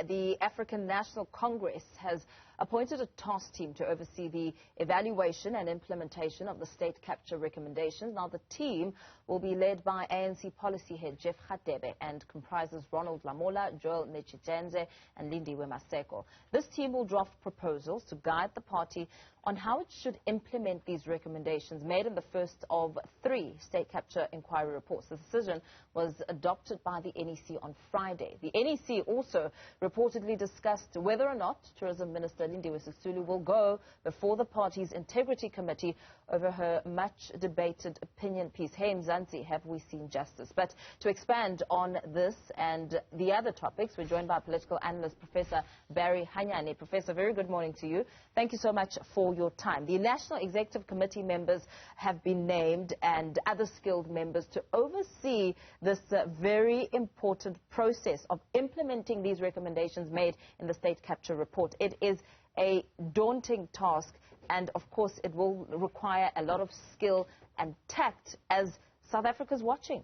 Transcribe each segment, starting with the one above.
the African National Congress has appointed a task team to oversee the evaluation and implementation of the state capture recommendations. Now, the team will be led by ANC policy head Jeff Radebe and comprises Ronald Lamola, Netshitenzhe and Lindiwe Maseko. This team will draft proposals to guide the party on how it should implement these recommendations made in the first of 3 state capture inquiry reports. The decision was adopted by the NEC on Friday. The NEC also reportedly discussed whether or not Tourism Minister Lindiwe Sisulu will go before the party's Integrity Committee over her much-debated opinion piece, "Hey Mzansi, have we seen justice?" But to expand on this and the other topics, we're joined by political analyst Professor Barry Hanyane. Professor, very good morning to you. Thank you so much for your time. The National Executive Committee members have been named and other skilled members to oversee this very important process of implementing these recommendations made in the state capture report. It is a daunting task, and of course it will require a lot of skill and tact as South Africa's watching.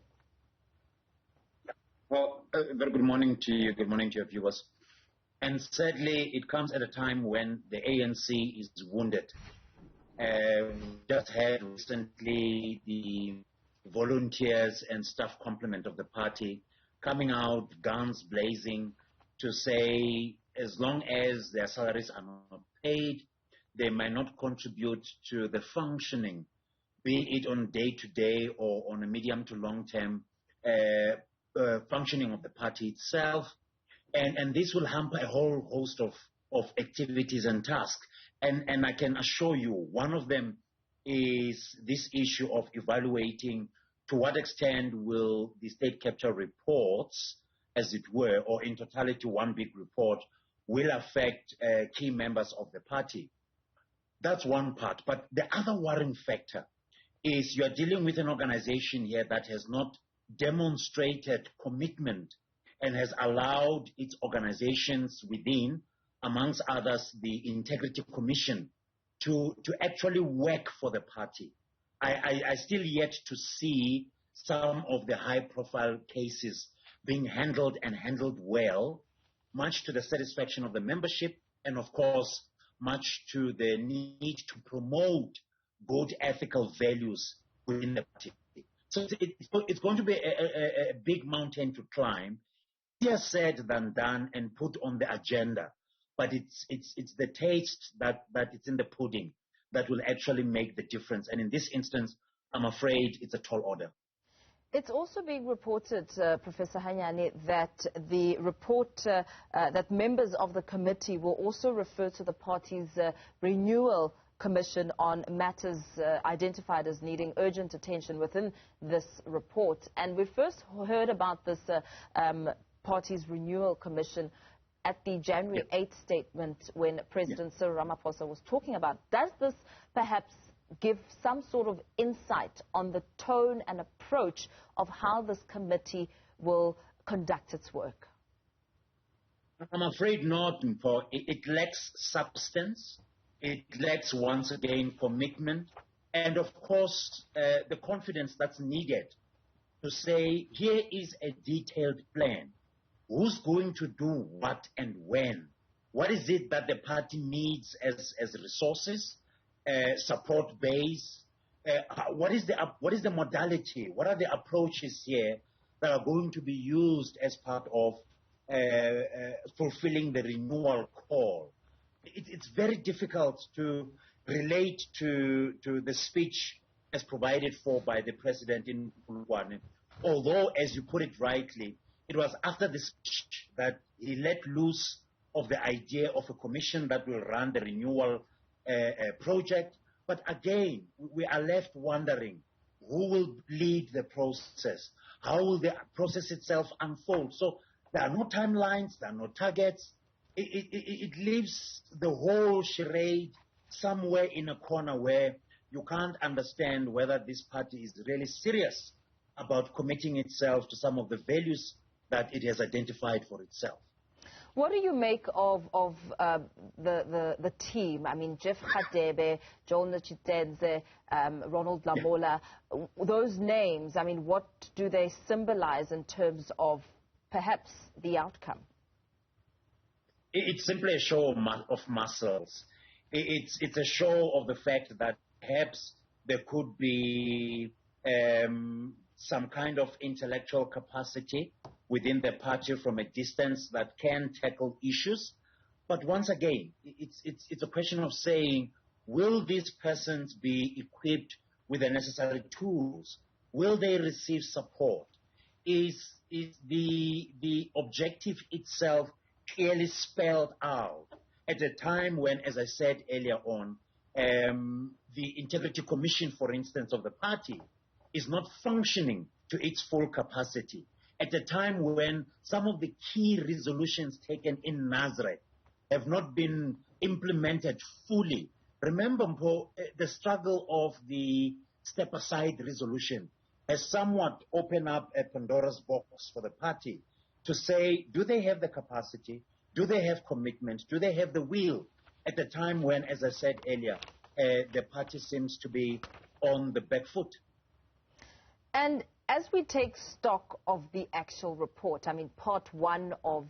Well, very good morning to you. Good morning to your viewers. And sadly, it comes at a time when the ANC is wounded. Just had recently the volunteers and staff complement of the party coming out guns blazing to say as long as their salaries are not paid, they might not contribute to the functioning, be it on day-to-day or on a medium to long-term functioning of the party itself. And this will hamper a whole host of activities and tasks. And I can assure you, one of them is this issue of evaluating to what extent will the state capture reports, as it were, or in totality one big report, will affect key members of the party. That's one part. But the other worrying factor is you are dealing with an organization here that has not demonstrated commitment and has allowed its organizations within, amongst others, the Integrity Commission, to actually work for the party. I still yet to see some of the high-profile cases being handled and handled well, much to the satisfaction of the membership and, of course, much to the need to promote good ethical values within the party. So it's going to be a big mountain to climb. Easier said than done and put on the agenda, but it's the taste that it's in the pudding that will actually make the difference. And in this instance, I'm afraid it's a tall order. It's also being reported, Professor Hanyane, that the report, that members of the committee will also refer to the party's Renewal Commission on matters identified as needing urgent attention within this report. And we first heard about this party's Renewal Commission at the January 8th statement when President Cyril Ramaphosa was talking about. Does this perhaps give some sort of insight on the tone and approach of how this committee will conduct its work? I'm afraid not, Mpo. It lacks substance. It lacks, once again, commitment. And, of course, the confidence that's needed to say, here is a detailed plan. Who's going to do what and when? What is it that the party needs as resources, support base? What is the modality? What are the approaches here that are going to be used as part of fulfilling the renewal call? It's very difficult to relate to the speech as provided for by the president in Xingwana, although, as you put it rightly, it was after the speech that he let loose of the idea of a commission that will run the renewal project. But again, we are left wondering who will lead the process? How will the process itself unfold? So there are no timelines, there are no targets. It leaves the whole charade somewhere in a corner where you can't understand whether this party is really serious about committing itself to some of the values that it has identified for itself. What do you make of the team? I mean, Jeff Radebe, Netshitenzhe, Ronald Lamola, those names, I mean, what do they symbolize in terms of perhaps the outcome? It's simply a show of muscles. It's a show of the fact that perhaps there could be some kind of intellectual capacity within the party from a distance that can tackle issues. But once again, it's a question of saying, will these persons be equipped with the necessary tools? Will they receive support? Is the objective itself clearly spelled out at a time when, as I said earlier on, the Integrity Commission, for instance, of the party is not functioning to its full capacity, at a time when some of the key resolutions taken in Nazareth have not been implemented fully. Remember, Mpo, the struggle of the step-aside resolution has somewhat opened up a Pandora's box for the party to say, do they have the capacity? Do they have commitment? Do they have the will? At a time when, as I said earlier, the party seems to be on the back foot. And as we take stock of the actual report, I mean, part one of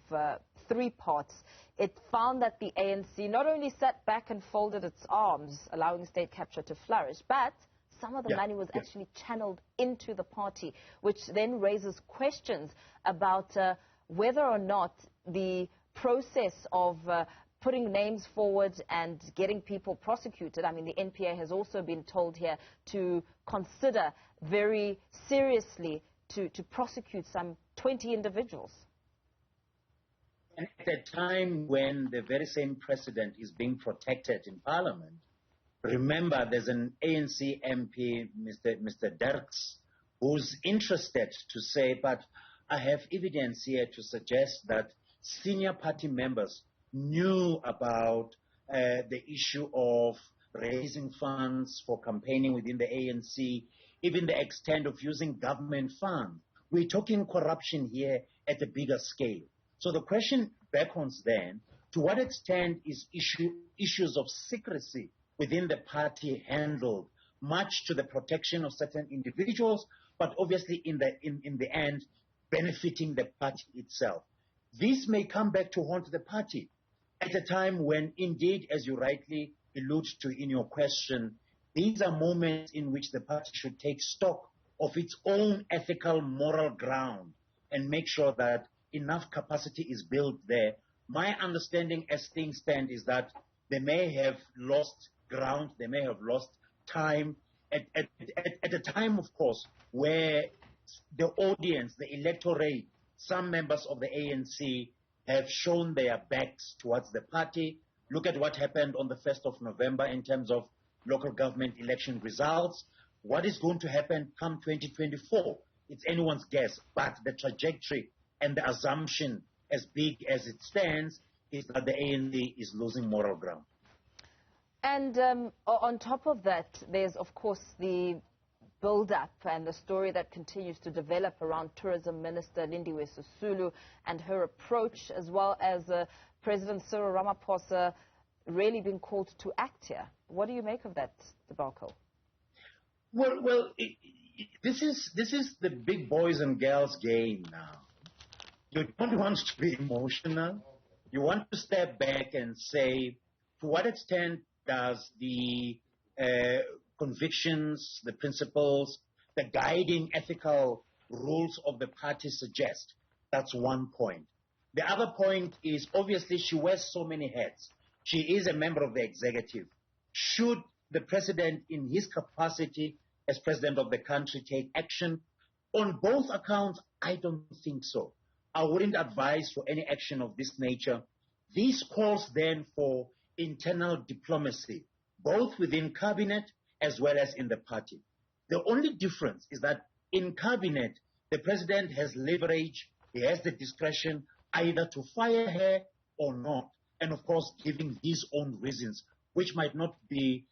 3 parts, it found that the ANC not only sat back and folded its arms, allowing state capture to flourish, but some of the money was actually channeled into the party, which then raises questions about whether or not the process of putting names forward and getting people prosecuted. I mean, the NPA has also been told here to consider very seriously to prosecute some 20 individuals. And at a time when the very same president is being protected in Parliament, remember there's an ANC MP, Mr. Dirks, who's interested to say, but I have evidence here to suggest that senior party members knew about the issue of raising funds for campaigning within the ANC, even the extent of using government funds. We're talking corruption here at a bigger scale. So the question beckons then, to what extent is issues of secrecy within the party handled, much to the protection of certain individuals, but obviously in the end, benefiting the party itself? This may come back to haunt the party at a time when, indeed, as you rightly allude to in your question, these are moments in which the party should take stock of its own ethical, moral ground and make sure that enough capacity is built there. My understanding as things stand is that they may have lost ground, they may have lost time at a time, of course, where the audience, the electorate, some members of the ANC have shown their backs towards the party. Look at what happened on the 1st of November in terms of local government election results. What is going to happen come 2024? It's anyone's guess, but the trajectory and the assumption, as big as it stands, is that the ANC is losing moral ground. And on top of that, there's, of course, the build-up and the story that continues to develop around Tourism Minister Lindiwe Sisulu and her approach, as well as President Cyril Ramaphosa really being called to act here. What do you make of that debacle? Well, this is the big boys and girls game now. You don't want to be emotional. You want to step back and say, to what extent does the convictions, the principles, the guiding ethical rules of the party suggest? That's one point. The other point is, obviously, she wears so many hats. She is a member of the executive. Should the president, in his capacity as president of the country, take action? On both accounts, I don't think so. I wouldn't advise for any action of this nature. This calls then for internal diplomacy, both within cabinet as well as in the party. The only difference is that in cabinet, the president has leverage, he has the discretion either to fire her or not, and of course giving his own reasons, which might not be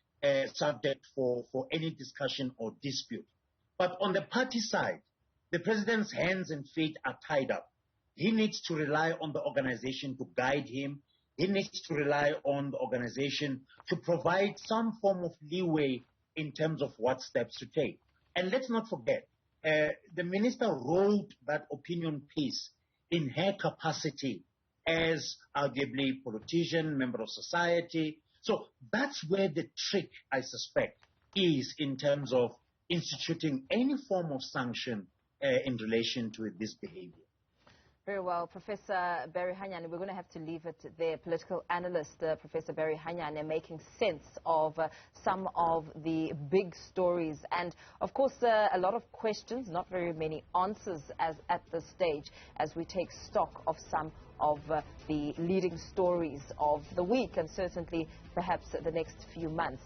subject for any discussion or dispute. But on the party side, the president's hands and feet are tied up. He needs to rely on the organization to guide him. He needs to rely on the organization to provide some form of leeway in terms of what steps to take. And let's not forget, the minister wrote that opinion piece in her capacity as arguably politician, member of society. So that's where the trick, I suspect, is in terms of instituting any form of sanction in relation to this behavior. Very well. Professor Barry Hanyane, we're going to have to leave it there. Political analyst Professor Barry Hanyane making sense of some of the big stories and, of course, a lot of questions, not very many answers as at this stage as we take stock of some of the leading stories of the week and certainly perhaps the next few months.